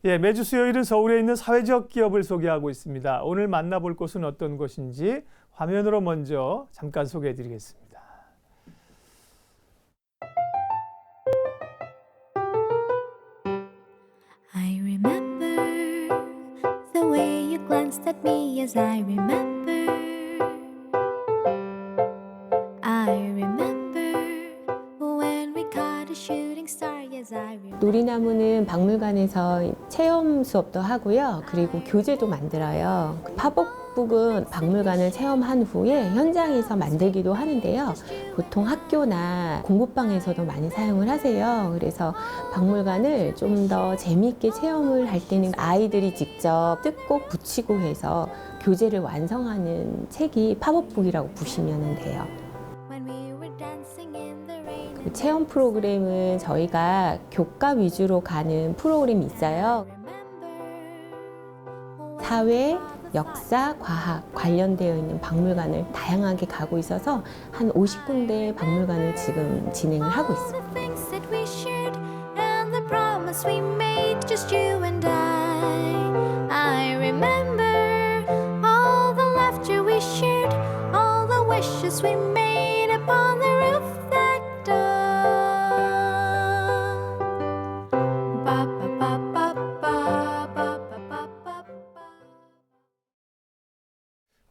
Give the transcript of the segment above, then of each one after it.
예, 매주 수요일은 서울에 있는 사회적 기업을 소개하고 있습니다. 오늘 만나볼 곳은 어떤 곳인지 화면으로 먼저 잠깐 소개해 드리겠습니다. I remember the way you glanced at me as I remember. I remember when we caught a shooting star. Yes, I remember. 놀이나무는 박물관에서 체험 수업도 하고요. 그리고 교재도 만들어요. 팝업북은 박물관을 체험한 후에 현장에서 만들기도 하는데요. 보통 학교나 공부방에서도 많이 사용을 하세요. 그래서 박물관을 좀 더 재미있게 체험을 할 때는 아이들이 직접 뜯고 붙이고 해서 교재를 완성하는 책이 팝업북이라고 보시면 돼요. When we were dancing in the rain. 그 체험 프로그램은 저희가 교과 위주로 가는 프로그램이 있어요. 사회, 역사, 과학 관련되어 있는 박물관을 다양하게 가고 있어서 한 50군데 박물관을 지금 진행을 하고 있습니다. The things that we shared and the promise we made, just you and I remember all the laughter we shared, all the wishes we made upon the roof that dawn. Ba ba ba ba ba ba ba ba.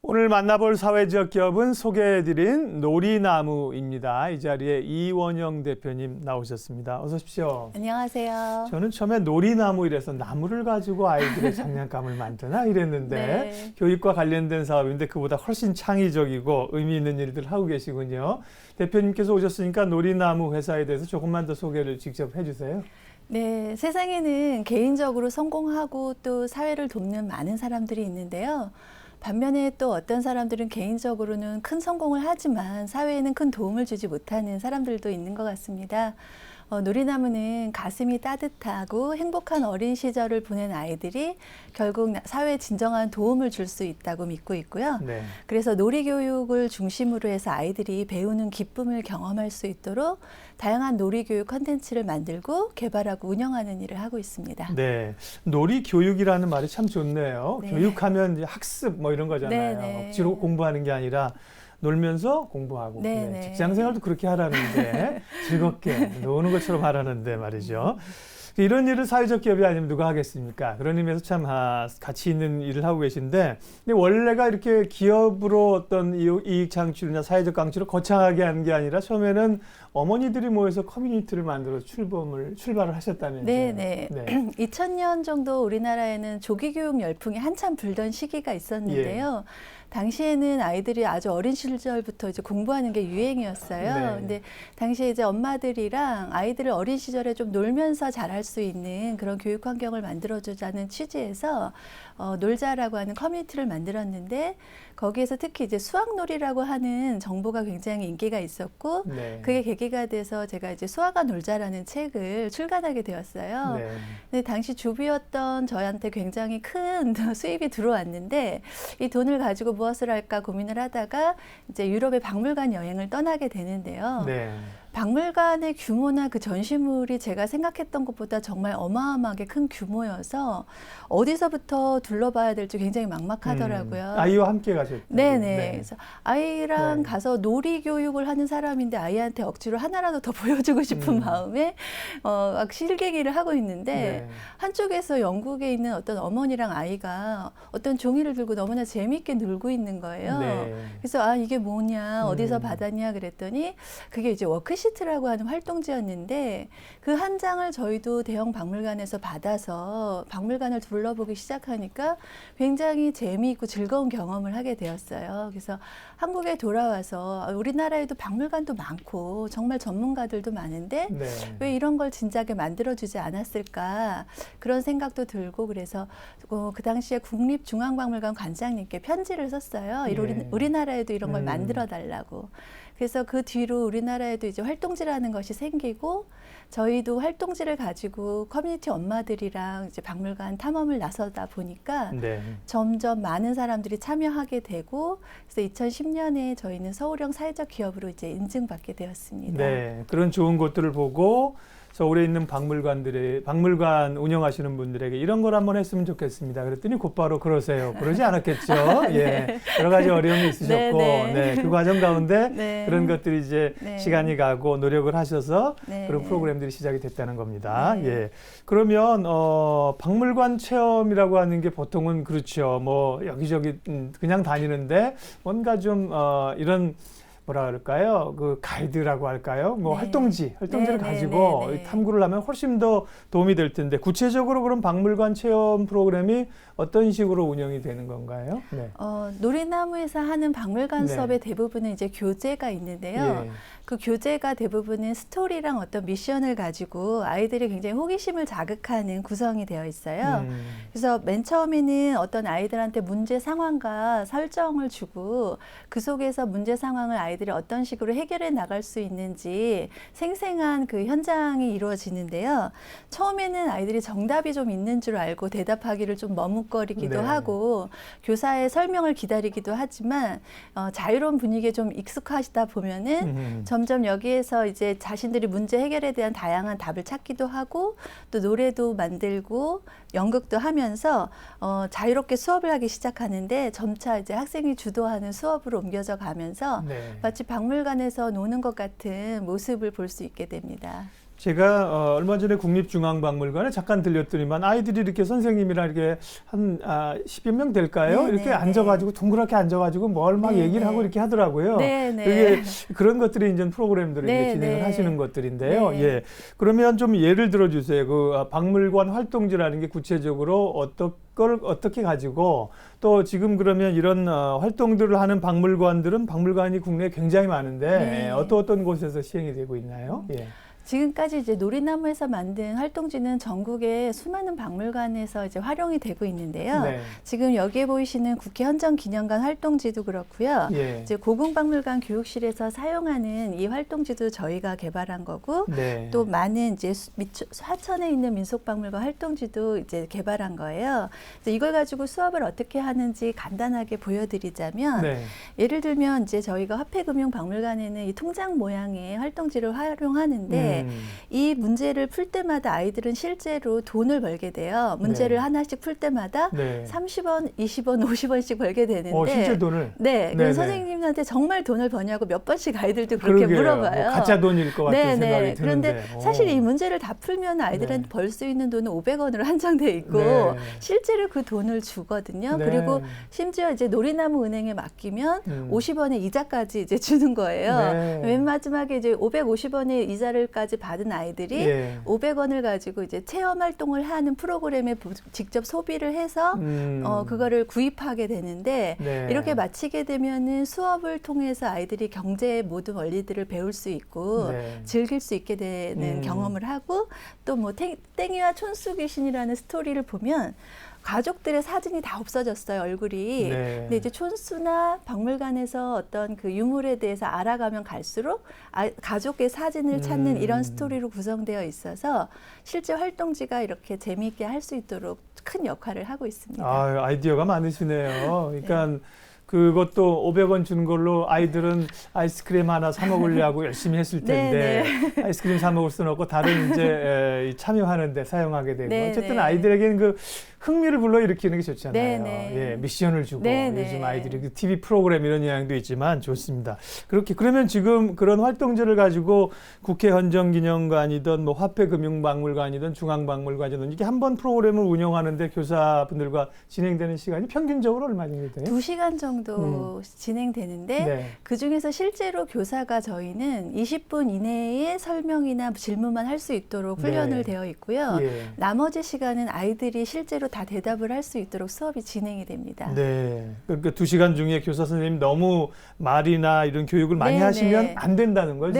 오늘 만나볼 사회적 기업은 소개해드린 놀이나무입니다. 이 자리에 이원영 대표님 나오셨습니다. 어서 오십시오. 안녕하세요. 저는 처음에 놀이나무 이래서 나무를 가지고 아이들의 장난감을 만드나 이랬는데 네. 교육과 관련된 사업인데 그보다 훨씬 창의적이고 의미 있는 일들을 하고 계시군요. 대표님께서 오셨으니까 놀이나무 회사에 대해서 조금만 더 소개를 직접 해주세요. 네, 세상에는 개인적으로 성공하고 또 사회를 돕는 많은 사람들이 있는데요. 반면에 또 어떤 사람들은 개인적으로는 큰 성공을 하지만 사회에는 큰 도움을 주지 못하는 사람들도 있는 것 같습니다. 놀이나무는 가슴이 따뜻하고 행복한 어린 시절을 보낸 아이들이 결국 사회에 진정한 도움을 줄 수 있다고 믿고 있고요. 네. 그래서 놀이교육을 중심으로 해서 아이들이 배우는 기쁨을 경험할 수 있도록 다양한 놀이교육 콘텐츠를 만들고 개발하고 운영하는 일을 하고 있습니다. 네, 놀이 교육이라는 말이 참 좋네요. 네. 교육하면 이제 학습 뭐 이런 거잖아요. 네, 네. 억지로 공부하는 게 아니라 놀면서 공부하고 네, 네, 네. 직장 생활도 그렇게 하라는데 즐겁게 노는 것처럼 하라는데 말이죠. 이런 일을 사회적 기업이 아니면 누가 하겠습니까? 그런 의미에서 참 가치 있는 일을 하고 계신데 근데 원래가 이렇게 기업으로 어떤 이익 창출이나 사회적 강출을 거창하게 하는 게 아니라 처음에는 어머니들이 모여서 커뮤니티를 만들어 출발을 하셨다면서요. 네네. 2000년 정도 우리나라에는 조기교육 열풍이 한참 불던 시기가 있었는데요. 당시에는 아이들이 아주 어린 시절부터 이제 공부하는 게 유행이었어요. 네. 근데 당시에 이제 엄마들이랑 아이들을 어린 시절에 좀 놀면서 자랄 수 있는 그런 교육 환경을 만들어주자는 취지에서 놀자라고 하는 커뮤니티를 만들었는데 거기에서 특히 이제 수학놀이라고 하는 정보가 굉장히 인기가 있었고 네. 그게 계기가 돼서 제가 이제 수아가 놀자라는 책을 출간하게 되었어요. 네. 근데 당시 주부였던 저한테 굉장히 큰 수입이 들어왔는데 이 돈을 가지고 무엇을 할까 고민을 하다가 이제 유럽의 박물관 여행을 떠나게 되는데요. 네. 박물관의 규모나 그 전시물이 제가 생각했던 것보다 정말 어마어마하게 큰 규모여서 어디서부터 둘러봐야 될지 굉장히 막막하더라고요. 아이와 함께 가셨죠. 네네. 그래서 아이랑 네. 가서 놀이 교육을 하는 사람인데 아이한테 억지로 하나라도 더 보여주고 싶은 마음에 막 실개기를 하고 있는데 네. 한쪽에서 영국에 있는 어떤 어머니랑 아이가 어떤 종이를 들고 너무나 재미있게 놀고 있는 거예요. 네. 그래서 이게 뭐냐 어디서 받았냐 그랬더니 그게 이제 워크시트라고 하는 활동지였는데 그 한 장을 저희도 대형 박물관에서 받아서 박물관을 둘러보기 시작하니까 굉장히 재미있고 즐거운 경험을 하게 되었어요. 그래서 한국에 돌아와서 우리나라에도 박물관도 많고 정말 전문가들도 많은데 네. 왜 이런 걸 진작에 만들어주지 않았을까 그런 생각도 들고 그래서 그 당시에 국립중앙박물관 관장님께 편지를 썼어요. 네. 우리나라에도 이런 걸 만들어 달라고. 그래서 그 뒤로 우리나라에도 이제 활동지라는 것이 생기고 저희도 활동지를 가지고 커뮤니티 엄마들이랑 이제 박물관 탐험을 나서다 보니까 네. 점점 많은 사람들이 참여하게 되고 그래서 2010년에 저희는 서울형 사회적 기업으로 이제 인증받게 되었습니다. 네. 그런 좋은 곳들을 보고 서울에 있는 박물관 운영하시는 분들에게 이런 걸 한번 했으면 좋겠습니다. 그랬더니 곧바로 그러세요. 그러지 않았겠죠? 예. 여러 가지 어려움이 있으셨고, 네. 그 과정 가운데 네. 그런 것들이 이제 네. 시간이 가고 노력을 하셔서 네. 그런 프로그램들이 시작이 됐다는 겁니다. 네. 예. 그러면 박물관 체험이라고 하는 게 보통은 그렇죠. 뭐 여기저기 그냥 다니는데 뭔가 좀 이런 뭐라 그럴까요? 그 가이드라고 할까요? 뭐 네. 활동지를 네, 가지고 네, 네, 네. 탐구를 하면 훨씬 더 도움이 될 텐데 구체적으로 그런 박물관 체험 프로그램이 어떤 식으로 운영이 되는 건가요? 네. 놀이나무에서 하는 박물관 네. 수업의 대부분은 이제 교재가 있는데요. 예. 그 교재가 대부분은 스토리랑 어떤 미션을 가지고 아이들이 굉장히 호기심을 자극하는 구성이 되어 있어요. 그래서 맨 처음에는 어떤 아이들한테 문제 상황과 설정을 주고 그 속에서 문제 상황을 아이들이 어떤 식으로 해결해 나갈 수 있는지 생생한 그 현장이 이루어지는데요. 처음에는 아이들이 정답이 좀 있는 줄 알고 대답하기를 좀 머뭇거리기도 네. 하고 교사의 설명을 기다리기도 하지만 자유로운 분위기에 좀 익숙하시다 보면은 점점 여기에서 이제 자신들이 문제 해결에 대한 다양한 답을 찾기도 하고 또 노래도 만들고 연극도 하면서 자유롭게 수업을 하기 시작하는데 점차 이제 학생이 주도하는 수업으로 옮겨져 가면서 네. 마치 박물관에서 노는 것 같은 모습을 볼 수 있게 됩니다. 제가 얼마 전에 국립중앙박물관에 잠깐 들렸더니만 아이들이 이렇게 선생님이랑 이렇게 한 10여 명 될까요? 네, 이렇게 네, 앉아가지고 둥그렇게 앉아가지고 뭘 막 네, 얘기를 네. 하고 이렇게 하더라고요. 네, 네. 그게 그런 것들이 이제 프로그램들을 네, 이제 진행을 네. 하시는 것들인데요. 네. 예. 그러면 좀 예를 들어주세요. 그 박물관 활동지라는 게 구체적으로 어떻게 가지고 또 지금 그러면 이런 활동들을 하는 박물관이 국내에 굉장히 많은데 네. 어떤 곳에서 시행이 되고 있나요? 예. 지금까지 이제 놀이나무에서 만든 활동지는 전국의 수많은 박물관에서 이제 활용이 되고 있는데요. 네. 지금 여기에 보이시는 국회 헌정기념관 활동지도 그렇고요. 예. 이제 고궁박물관 교육실에서 사용하는 이 활동지도 저희가 개발한 거고 네. 또 많은 이제 하천에 있는 민속박물관 활동지도 이제 개발한 거예요. 그래서 이걸 가지고 수업을 어떻게 하는지 간단하게 보여드리자면 네. 예를 들면 이제 저희가 화폐금융박물관에는 이 통장 모양의 활동지를 활용하는데 이 문제를 풀 때마다 아이들은 실제로 돈을 벌게 돼요. 문제를 네. 하나씩 풀 때마다 네. 30원, 20원, 50원씩 벌게 되는데 실제 돈을? 네, 네네. 그럼 선생님한테 정말 돈을 버냐고 몇 번씩 아이들도 그렇게 그러게요. 물어봐요. 뭐 가짜 돈일 것 같은 생각이 드는데. 그런데 사실 이 문제를 다 풀면 아이들한테 네. 벌 수 있는 돈은 500원으로 한정돼 있고 네. 실제로 그 돈을 주거든요. 네. 그리고 심지어 이제 놀이나무 은행에 맡기면 50원의 이자까지 이제 주는 거예요. 네. 맨 마지막에 이제 550원의 이자를까지 받은 아이들이 예. 500원을 가지고 이제 체험 활동을 하는 프로그램에 직접 소비를 해서 그거를 구입하게 되는데 네. 이렇게 마치게 되면은 수업을 통해서 아이들이 경제의 모든 원리들을 배울 수 있고 네. 즐길 수 있게 되는 경험을 하고 또 뭐 땡이와 촌수 귀신이라는 스토리를 보면 가족들의 사진이 다 없어졌어요, 얼굴이. 네. 근데 이제 촌수나 박물관에서 어떤 그 유물에 대해서 알아가면 갈수록 가족의 사진을 찾는 이런 스토리로 구성되어 있어서 실제 활동지가 이렇게 재미있게 할 수 있도록 큰 역할을 하고 있습니다. 아이디어가 많으시네요. 그러니까 그것도 500원 주는 걸로 아이들은 아이스크림 하나 사 먹으려고 열심히 했을 텐데 아이스크림 사 먹을 수는 없고 다른 이제 참여하는데 사용하게 되고 어쨌든 아이들에게는 그 흥미를 불러일으키는 게 좋잖아요. 예, 미션을 주고 요즘 아이들이 그 TV 프로그램 이런 영향도 있지만 좋습니다. 그러면 지금 그런 활동지를 가지고 국회 헌정기념관이든 뭐 화폐금융박물관이든 중앙박물관이든 이게 한 번 프로그램을 운영하는데 교사분들과 진행되는 시간이 평균적으로 얼마 정도 돼요? 2시간 정도 진행되는데 그중에서 실제로 교사가 저희는 20분 이내에 설명이나 질문만 할 수 있도록 훈련을 되어 있고요. 나머지 시간은 아이들이 실제로 다 대답을 할 수 있도록 수업이 진행이 됩니다. 네. 그러니까 2시간 중에 교사 선생님 너무 말이나 이런 교육을 많이 하시면 안 된다는 거죠.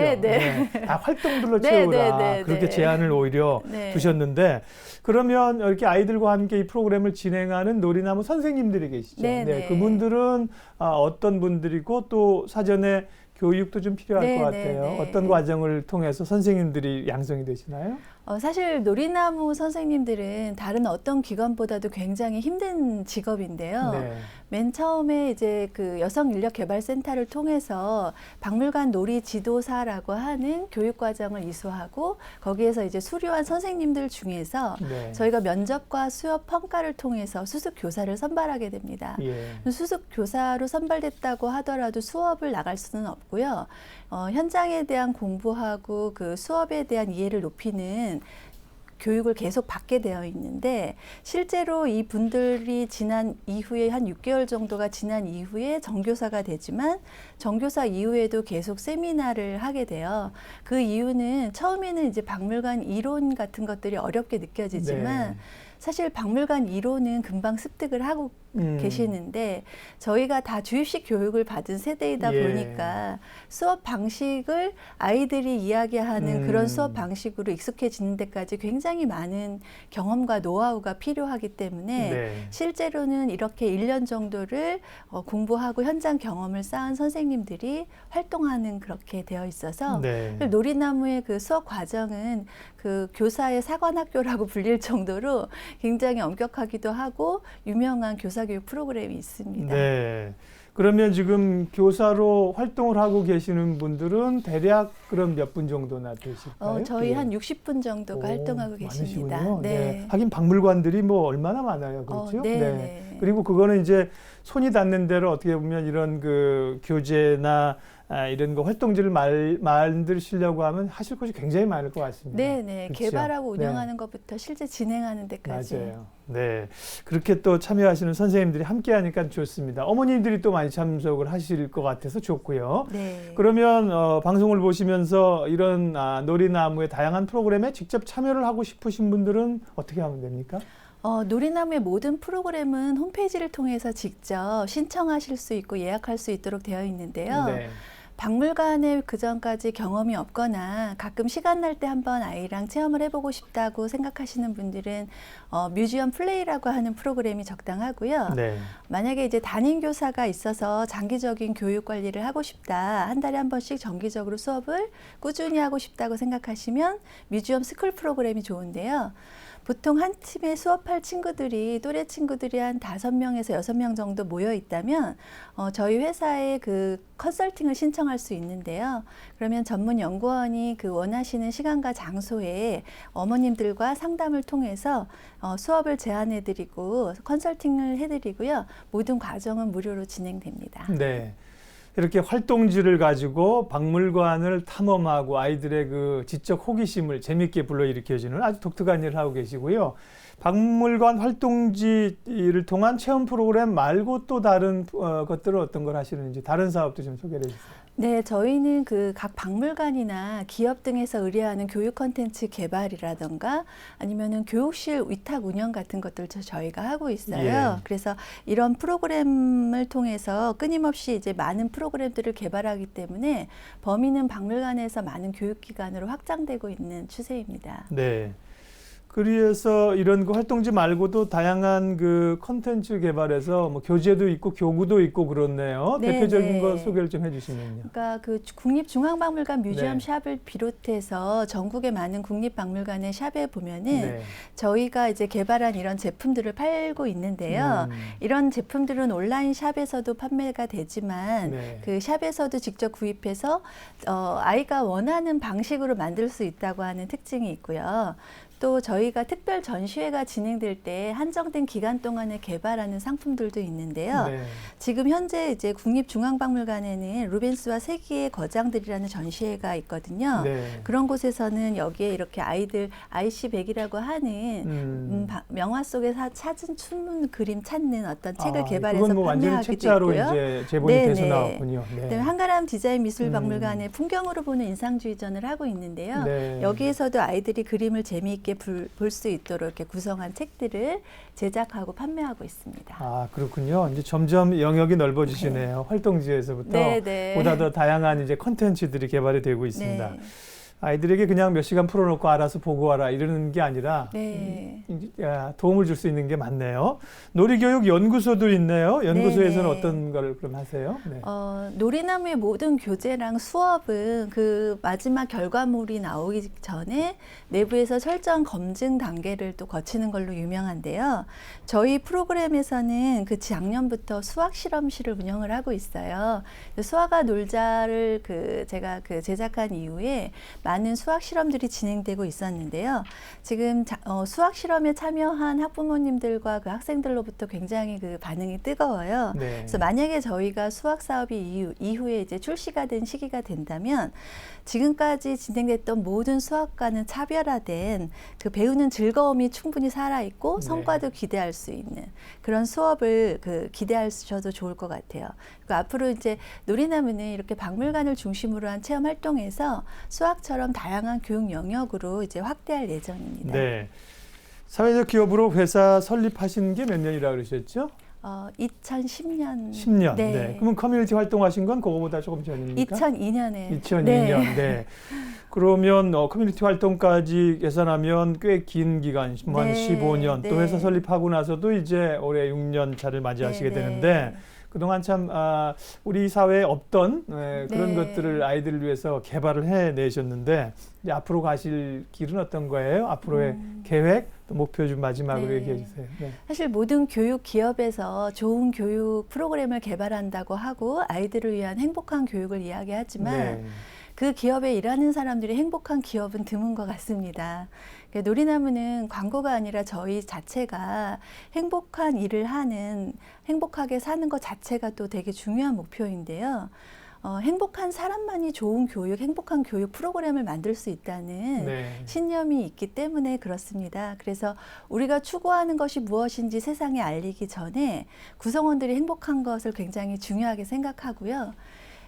다 활동들로 채우라. 그렇게 제한을 오히려 두셨는데 그러면 이렇게 아이들과 함께 이 프로그램을 진행하는 놀이나무 선생님들이 계시죠. 그분들은 어떤 분들이고 또 사전에 교육도 좀 필요할 것 같아요. 어떤 과정을 통해서 선생님들이 양성이 되시나요? 사실 놀이나무 선생님들은 다른 어떤 기관보다도 굉장히 힘든 직업인데요. 네. 맨 처음에 이제 그 여성인력개발센터를 통해서 박물관 놀이 지도사라고 하는 교육과정을 이수하고 거기에서 이제 수료한 선생님들 중에서 네. 저희가 면접과 수업 평가를 통해서 수습 교사를 선발하게 됩니다. 예. 수습 교사로 선발됐다고 하더라도 수업을 나갈 수는 없고요. 현장에 대한 공부하고 그 수업에 대한 이해를 높이는 교육을 계속 받게 되어 있는데 실제로 이 분들이 지난 이후에 한 6개월 정도가 지난 이후에 정교사가 되지만 정교사 이후에도 계속 세미나를 하게 돼요. 그 이유는 처음에는 이제 박물관 이론 같은 것들이 어렵게 느껴지지만 네. 사실 박물관 이론은 금방 습득을 하고 계시는데 저희가 다 주입식 교육을 받은 세대이다 예. 보니까 수업 방식을 아이들이 이야기하는 그런 수업 방식으로 익숙해지는 데까지 굉장히 많은 경험과 노하우가 필요하기 때문에 네. 실제로는 이렇게 1년 정도를 공부하고 현장 경험을 쌓은 선생님들이 활동하는 그렇게 되어 있어서 네. 놀이나무의 그 수업 과정은 그 교사의 사관학교라고 불릴 정도로 굉장히 엄격하기도 하고 유명한 교사교육 프로그램이 있습니다. 네. 그러면 지금 교사로 활동을 하고 계시는 분들은 대략 그럼 몇 분 정도나 되실까요? 저희 예. 한 60분 정도가 활동하고 계십니다. 많으시군요. 네. 하긴 박물관들이 뭐 얼마나 많아요, 그렇죠? 네, 네. 그리고 그거는 이제 손이 닿는 대로 어떻게 보면 이런 그 교재나 이런 거 활동지를 만드시려고 하면 하실 것이 굉장히 많을 것 같습니다. 네, 네. 그렇죠? 개발하고 네. 운영하는 것부터 실제 진행하는 데까지. 맞아요. 네. 그렇게 또 참여하시는 선생님들이 함께 하니까 좋습니다. 어머님들이 또 많이 참석을 하실 것 같아서 좋고요. 네. 그러면 방송을 보시면서 이런 놀이나무의 다양한 프로그램에 직접 참여를 하고 싶으신 분들은 어떻게 하면 됩니까? 놀이나무의 모든 프로그램은 홈페이지를 통해서 직접 신청하실 수 있고 예약할 수 있도록 되어 있는데요. 네. 박물관에 그전까지 경험이 없거나 가끔 시간 날 때 한번 아이랑 체험을 해보고 싶다고 생각하시는 분들은 뮤지엄 플레이라고 하는 프로그램이 적당하고요. 네. 만약에 이제 담임 교사가 있어서 장기적인 교육 관리를 하고 싶다, 한 달에 한 번씩 정기적으로 수업을 꾸준히 하고 싶다고 생각하시면 뮤지엄 스쿨 프로그램이 좋은데요. 보통 한 팀에 수업할 친구들이 또래 친구들이 한 5명에서 6명 정도 모여 있다면 저희 회사에 그 컨설팅을 신청할 수 있는데요. 그러면 전문 연구원이 그 원하시는 시간과 장소에 어머님들과 상담을 통해서 수업을 제안해드리고 컨설팅을 해드리고요. 모든 과정은 무료로 진행됩니다. 네. 이렇게 활동지를 가지고 박물관을 탐험하고 아이들의 그 지적 호기심을 재밌게 불러일으켜주는 아주 독특한 일을 하고 계시고요. 박물관 활동지를 통한 체험 프로그램 말고 또 다른 것들은 어떤 걸 하시는지 다른 사업도 좀 소개해 주세요. 네, 저희는 그 각 박물관이나 기업 등에서 의뢰하는 교육 콘텐츠 개발이라던가 아니면은 교육실 위탁 운영 같은 것들 저희가 하고 있어요. 예. 그래서 이런 프로그램을 통해서 끊임없이 이제 많은 프로그램들을 개발하기 때문에 범위는 박물관에서 많은 교육기관으로 확장되고 있는 추세입니다. 네. 그래서 이런 그 활동지 말고도 다양한 그 컨텐츠 개발해서 뭐 교재도 있고 교구도 있고 그렇네요. 네, 대표적인 네. 거 소개를 좀 해주시면요. 그러니까 그 국립중앙박물관 뮤지엄 네. 샵을 비롯해서 전국의 많은 국립박물관의 샵에 보면은 네. 저희가 이제 개발한 이런 제품들을 팔고 있는데요. 이런 제품들은 온라인 샵에서도 판매가 되지만 네. 그 샵에서도 직접 구입해서 아이가 원하는 방식으로 만들 수 있다고 하는 특징이 있고요. 또 저희가 특별 전시회가 진행될 때 한정된 기간 동안에 개발하는 상품들도 있는데요. 네. 지금 현재 이제 국립중앙박물관에는 루벤스와 세기의 거장들이라는 전시회가 있거든요. 네. 그런 곳에서는 여기에 이렇게 아이들 IC100이라고 하는 명화 속에서 찾은 춘문 그림 찾는 어떤 책을 개발해서 그건 뭐 완전히 판매하기도 책자로 있고요. 이제 제본이 네, 돼서 네. 나왔군요. 네. 그다음에 한가람 디자인 미술박물관의 풍경으로 보는 인상주의전을 하고 있는데요. 네. 여기에서도 아이들이 그림을 재미있게 볼 수 있도록 이렇게 구성한 책들을 제작하고 판매하고 있습니다. 아, 그렇군요. 이제 점점 영역이 넓어지시네요. 활동지에서부터 네, 네. 보다 더 다양한 이제 컨텐츠들이 개발이 되고 있습니다. 네. 아이들에게 그냥 몇 시간 풀어놓고 알아서 보고 와라 이러는 게 아니라 네. 도움을 줄 수 있는 게 많네요. 놀이교육 연구소도 있네요. 연구소에서는 네네. 어떤 걸 그럼 하세요? 네. 놀이나무의 모든 교재랑 수업은 그 마지막 결과물이 나오기 전에 내부에서 철저한 검증 단계를 또 거치는 걸로 유명한데요. 저희 프로그램에서는 그 작년부터 수학 실험실을 운영을 하고 있어요. 수학과 놀자를 제가 제작한 이후에 많은 수학 실험들이 진행되고 있었는데요. 지금 수학 실험에 참여한 학부모님들과 그 학생들로부터 굉장히 그 반응이 뜨거워요. 네. 그래서 만약에 저희가 수학 사업이 이후에 이제 출시가 된 시기가 된다면 지금까지 진행됐던 모든 수학과는 차별화된 그 배우는 즐거움이 충분히 살아있고 네. 성과도 기대할 수 있는 그런 수업을 기대하셔도 좋을 것 같아요. 그 앞으로 이제 놀이나무는 이렇게 박물관을 중심으로 한 체험 활동에서 수학처럼 다양한 교육 영역으로 이제 확대할 예정입니다. 네. 사회적 기업으로 회사 설립하신 게 몇 년이라고 그러셨죠? 2010년. 10년. 네. 네. 그러면 커뮤니티 활동하신 건 그거보다 조금 전입니까? 2002년에. 2002년. 네. 네. 그러면 커뮤니티 활동까지 계산하면 꽤 긴 기간, 뭐 한 네, 15년. 또 네. 회사 설립하고 나서도 이제 올해 6년 차를 맞이하시게 네, 되는데 네. 그동안 참 우리 사회에 없던 그런 네. 것들을 아이들을 위해서 개발을 해내셨는데 이제 앞으로 가실 길은 어떤 거예요? 앞으로의 계획, 또 목표 좀 마지막으로 네. 얘기해 주세요. 네. 사실 모든 교육 기업에서 좋은 교육 프로그램을 개발한다고 하고 아이들을 위한 행복한 교육을 이야기하지만 네. 그 기업에 일하는 사람들이 행복한 기업은 드문 것 같습니다. 그러니까 놀이나무는 광고가 아니라 저희 자체가 행복한 일을 하는, 행복하게 사는 것 자체가 또 되게 중요한 목표인데요. 행복한 사람만이 좋은 교육, 행복한 교육 프로그램을 만들 수 있다는 네. 신념이 있기 때문에 그렇습니다. 그래서 우리가 추구하는 것이 무엇인지 세상에 알리기 전에 구성원들이 행복한 것을 굉장히 중요하게 생각하고요.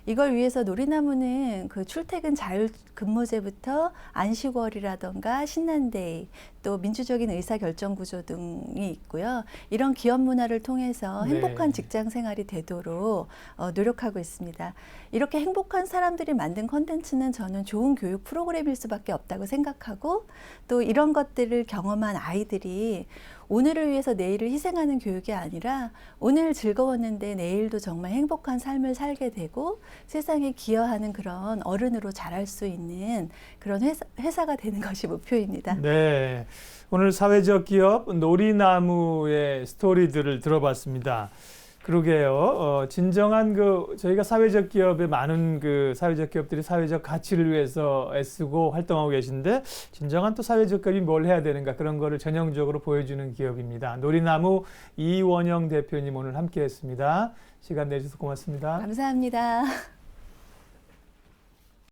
이걸 위해서 놀이나무는 그 출퇴근 자율근무제부터 안식월이라던가 신난데이, 또 민주적인 의사결정구조 등이 있고요. 이런 기업 문화를 통해서 네. 행복한 직장 생활이 되도록 노력하고 있습니다. 이렇게 행복한 사람들이 만든 콘텐츠는 저는 좋은 교육 프로그램일 수밖에 없다고 생각하고 또 이런 것들을 경험한 아이들이 오늘을 위해서 내일을 희생하는 교육이 아니라 오늘 즐거웠는데 내일도 정말 행복한 삶을 살게 되고 세상에 기여하는 그런 어른으로 자랄 수 있는 그런 회사가 되는 것이 목표입니다. 네. 오늘 사회적 기업 놀이나무의 스토리들을 들어봤습니다. 그러게요. 진정한 저희가 사회적 기업의 많은 사회적 기업들이 사회적 가치를 위해서 애쓰고 활동하고 계신데 진정한 또 사회적 기업이 뭘 해야 되는가 그런 거를 전형적으로 보여주는 기업입니다. 놀이나무 이원영 대표님 오늘 함께했습니다. 시간 내주셔서 고맙습니다. 감사합니다.